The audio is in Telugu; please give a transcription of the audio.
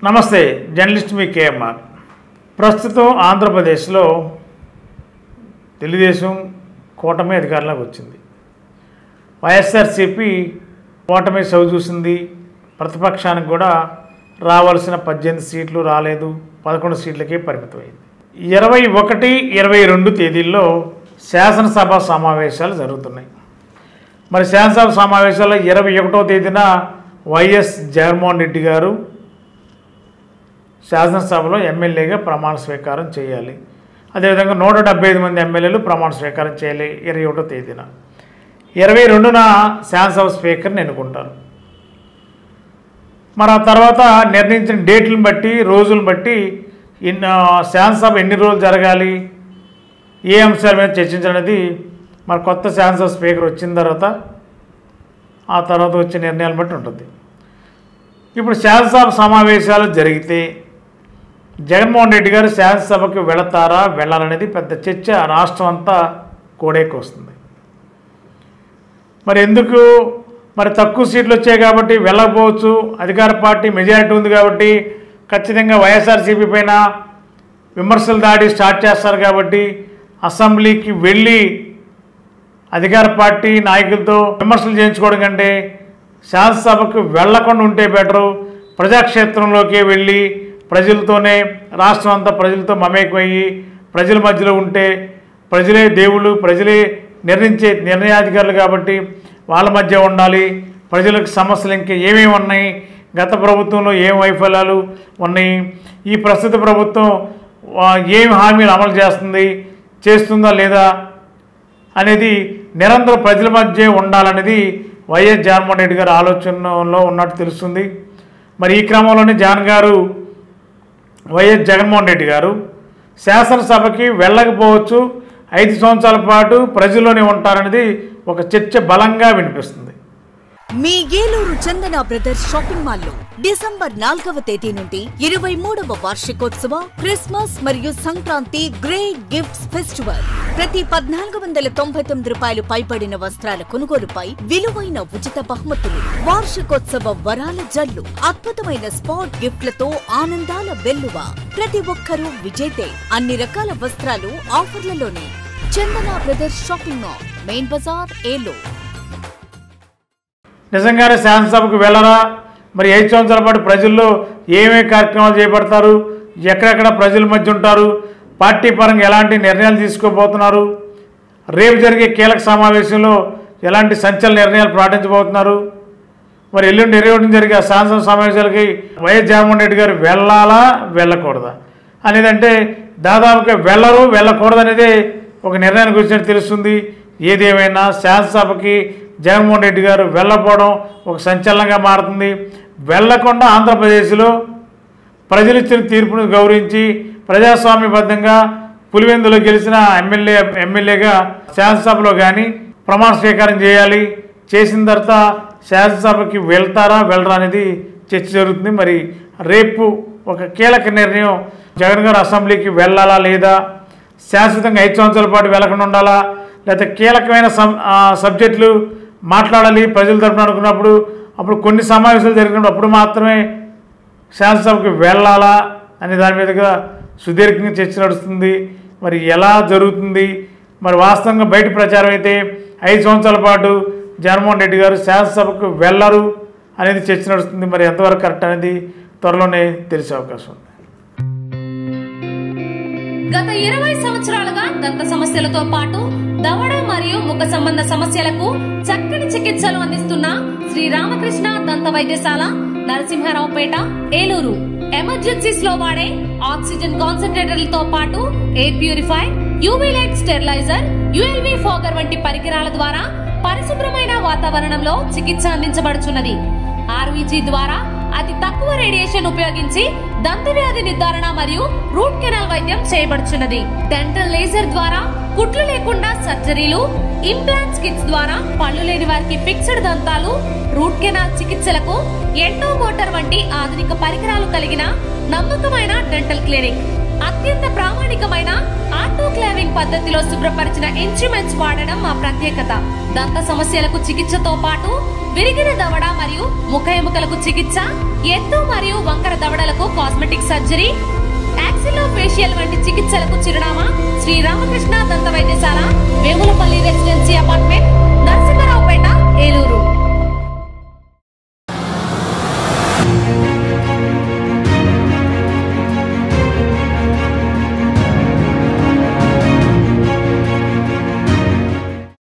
నమస్తే, జర్నలిస్ట్ మీ కేఎంఆర్. ప్రస్తుతం ఆంధ్రప్రదేశ్లో తెలుగుదేశం కూటమి అధికారంలోకి వచ్చింది. వైఎస్ఆర్సీపీ కూటమి చవిచూసింది. ప్రతిపక్షానికి కూడా రావాల్సిన 18 సీట్లు రాలేదు, 11 సీట్లకే పరిమితమైంది. 21, 22 తేదీల్లో శాసనసభ సమావేశాలు జరుగుతున్నాయి. మరి శాసనసభ సమావేశాల్లో 21వ తేదీన వైఎస్ జగన్మోహన్ రెడ్డి గారు శాసనసభలో ఎమ్మెల్యేగా ప్రమాణ స్వీకారం చేయాలి. అదేవిధంగా 175 మంది ఎమ్మెల్యేలు ప్రమాణ స్వీకారం చేయాలి 21వ తేదీన. 22న శాసనసభ స్పీకర్ని ఎన్నుకుంటారు. మరి ఆ తర్వాత నిర్ణయించిన డేట్లను బట్టి, రోజులను బట్టి శాసనసభ ఎన్ని రోజులు జరగాలి, ఏ అంశాల మీద చర్చించడానికి మరి కొత్త శాసనసభ స్పీకర్ వచ్చిన తర్వాత ఆ తర్వాత వచ్చే నిర్ణయాలను బట్టి ఉంటుంది. ఇప్పుడు శాసనసభ సమావేశాలు జరిగితే జగన్మోహన్ రెడ్డి గారు శాసనసభకి వెళతారా వెళ్ళాలనేది పెద్ద చర్చ రాష్ట్రం అంతా కోడేకి వస్తుంది. మరి ఎందుకు మరి తక్కువ సీట్లు వచ్చాయి కాబట్టి వెళ్ళకపోవచ్చు, అధికార పార్టీ మెజారిటీ ఉంది కాబట్టి ఖచ్చితంగా వైఎస్ఆర్సీపీ పైన విమర్శలు దాడి స్టార్ట్ చేస్తారు కాబట్టి అసెంబ్లీకి వెళ్ళి అధికార పార్టీ నాయకులతో విమర్శలు చేయించుకోవడం కంటే శాసనసభకు వెళ్లకుండా ఉంటే బెటరు. ప్రజాక్షేత్రంలోకి వెళ్ళి ప్రజలతోనే, రాష్ట్రం అంతా ప్రజలతో మమేకమయ్యి ప్రజల మధ్యలో ఉంటే, ప్రజలే దేవుళ్ళు, ప్రజలే నిర్ణయించే నిర్ణయాధికారులు కాబట్టి వాళ్ళ మధ్య ఉండాలి. ప్రజలకు సమస్యలు ఇంకా ఏమేమి ఉన్నాయి, గత ప్రభుత్వంలో ఏం వైఫల్యాలు ఉన్నాయి, ఈ ప్రస్తుత ప్రభుత్వం ఏమి హామీలు అమలు చేస్తుందా లేదా అనేది నిరంతరం ప్రజల మధ్య ఉండాలనేది వైఎస్ జగన్మోహన్ రెడ్డి గారు ఆలోచనలో ఉన్నట్టు తెలుస్తుంది. మరి ఈ క్రమంలోనే వైఎస్ జగన్మోహన్ రెడ్డి గారు శాసనసభకి వెళ్ళకపోవచ్చు, 5 సంవత్సరాల పాటు ప్రజల్లోనే ఉంటారనేది ఒక చర్చ బలంగా వినిపిస్తుంది. మీ ఏలూరు చందన బ్రదర్స్ షాపింగ్ మాల్ లో డిసెంబర్ 4వ తేదీ నుండి 23వ వార్షికోత్సవ క్రిస్మస్ మరియు సంక్రాంతి గ్రేట్ గిఫ్ట్స్ ఫెస్టివల్. ప్రతి 1499 రూపాయలు పైబడిన వస్త్రాల కొనుగోలుపై విలువైన ఉచిత బహుమతులు, వార్షికోత్సవ వరాల జల్లు, అద్భుతమైన స్పాట్ గిఫ్ట్లతో ఆనందాల వెల్లువ. ప్రతి ఒక్కరూ విజేతే. అన్ని రకాల వస్త్రాలు ఆఫర్లలోనే. Chandana brothers shopping mall, main బజార్, ఏలూరు. నిజంగానే శాసనసభకు వెళ్ళరా? మరి 5 సంవత్సరాల పాటు ప్రజల్లో ఏమేమి కార్యక్రమాలు చేపడతారు, ఎక్కడెక్కడ ప్రజల మధ్య ఉంటారు, పార్టీ పరంగా ఎలాంటి నిర్ణయాలు తీసుకోబోతున్నారు, రేపు జరిగే కీలక సమావేశంలో ఎలాంటి సంచలన నిర్ణయాలు ప్రకటించబోతున్నారు, మరి ఎల్లుండి 21 జరిగే శాసనసభ సమావేశాలకి వైఎస్ జగన్మోహన్ రెడ్డి గారు వెళ్ళాలా వెళ్ళకూడదా అనేదంటే దాదాపుగా వెళ్ళకూడదు అనేది ఒక నిర్ణయానికి వచ్చినట్టు తెలుస్తుంది. ఏదేమైనా శాసనసభకి జగన్మోహన్ రెడ్డి గారు వెళ్ళకపోవడం ఒక సంచలనంగా మారుతుంది. వెళ్లకుండా ఆంధ్రప్రదేశ్లో ప్రజలు ఇచ్చిన తీర్పును గౌరవించి ప్రజాస్వామ్యబద్ధంగా పులివెందులో గెలిచిన ఎమ్మెల్యేగా శాసనసభలో కానీ ప్రమాణ స్వీకారం చేయాలి. చేసిన తర్వాత శాసనసభకి వెళ్ళరా అనేది చర్చ జరుగుతుంది. మరి రేపు ఒక కీలక నిర్ణయం, జగన్ గారు అసెంబ్లీకి వెళ్ళాలా లేదా, శాశ్వతంగా 5 సంవత్సరాల పాటు వెళ్లకుండా ఉండాలా, లేకపోతే కీలకమైన సబ్జెక్టులు మాట్లాడాలి ప్రజల తరపున అనుకున్నప్పుడు, అప్పుడు కొన్ని సమావేశాలు జరిగినప్పుడు అప్పుడు మాత్రమే శాసనసభకు వెళ్ళాలా అనే దాని మీదుగా సుదీర్ఘంగా చర్చ నడుస్తుంది. మరి ఎలా జరుగుతుంది? మరి వాస్తవంగా బయట ప్రచారం అయితే 5 సంవత్సరాల పాటు జగన్మోహన్ రెడ్డి గారు శాసనసభకు వెళ్ళరు అనేది చర్చ నడుస్తుంది. మరి ఎంతవరకు కరెక్ట్ అనేది త్వరలోనే తెలిసే అవకాశం ఉంది. గత 20 సంవత్సరాలుగా దంత సమస్యలతో పాటు దవడ మరియు ముఖ సంబంధ సమస్యలకు చక్కని చికిత్సలు అందిస్తున్న శ్రీ రామకృష్ణ దంత వైద్యశాల, నరసింహారావుపేట, ఏలూరు. ఎమర్జెన్సీస్ లో వాడే ఆక్సిజన్ కాన్సంట్రేటర్లతో పాటు air purify, UV light steriliser, ULV fogger వంటి పరికరాల ద్వారా పరిశుభ్రమైన వాతావరణంలో చికిత్స అందించబడుచున్నది. ఆర్వీజీ ద్వారా అతి తక్కువ రేడియేషన్ ఉపయోగించి దంత వ్యాధి నిర్ధారణ మరియు రూట్ కెనాల్ వైద్యం చేయబడుచున్నది. డెంటల్ లేజర్ ద్వారా కుట్లు లేకుండా సర్జరీలు, ఇంప్లాంట్స్ కిట్స్ ద్వారా పళ్ళు లేని వారికి ఫిక్స్డ్ దంతాలు, రూట్ కెనాల్ చికిత్సలకు ఎండో మోటార్ వంటి ఆధునిక పరికరాలు కలిగిన నమ్మకమైన డెంటల్ క్లినిక్. అత్యంత ప్రామాణికమైన ఆటో ఆటోక్లావింగ్ పద్ధతిలో శుభ్రపరిచిన ఇన్స్ట్రుమెంట్స్ వాడడం మా ప్రత్యేకత. దంత సమస్యలకు చికిత్సతో పాటు విరిగిన దవడ మరియు ముఖ ఎముకలకు చికిత్స, ఎత్తు మరియు వంకర దవడలకు కాస్మెటిక్ సర్జరీ, యాక్సిలోఫేషియల్ వంటి చికిత్సలకు చిరునామా శ్రీ రామకృష్ణ దంత వైద్యశాల, వేములపల్లి రెసిడెన్సీ అపార్ట్మెంట్, నరసింహారావుపేట, ఏలూరు.